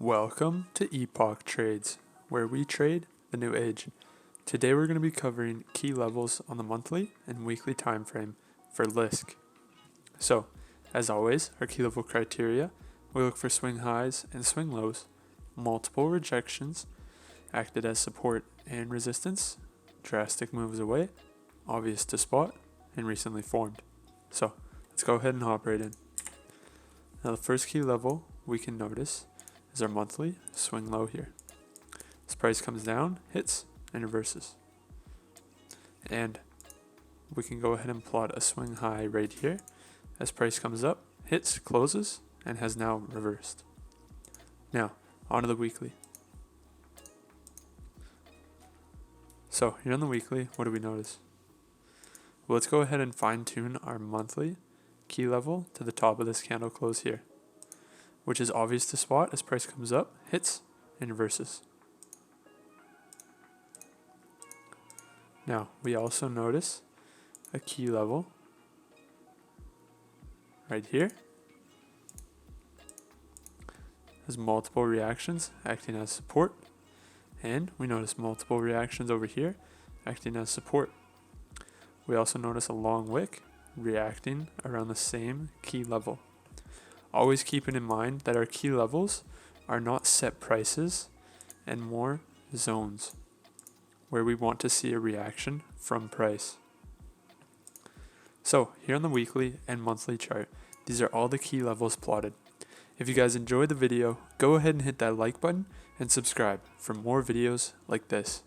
Welcome to Epoch Trades, where we trade the new age. Today we're going to be covering key levels on the monthly and weekly time frame for LSK. So, as always, our key level criteria, we look for swing highs and swing lows, multiple rejections, acted as support and resistance, drastic moves away, obvious to spot, and recently formed. So, let's go ahead and hop right in. Now the first key level we can notice is our monthly swing low here. This price comes down, hits, and reverses. And we can go ahead and plot a swing high right here. As price comes up, hits, closes, and has now reversed. Now, on to the weekly. So here on the weekly, what do we notice? Well, let's go ahead and fine tune our monthly key level to the top of this candle close here, which is obvious to spot as price comes up, hits, and reverses. Now, we also notice a key level right here. Has multiple reactions acting as support, and we notice multiple reactions over here acting as support. We also notice a long wick reacting around the same key level. Always keeping in mind that our key levels are not set prices and more zones where we want to see a reaction from price. So here on the weekly and monthly chart, these are all the key levels plotted. If you guys enjoyed the video, go ahead and hit that like button and subscribe for more videos like this.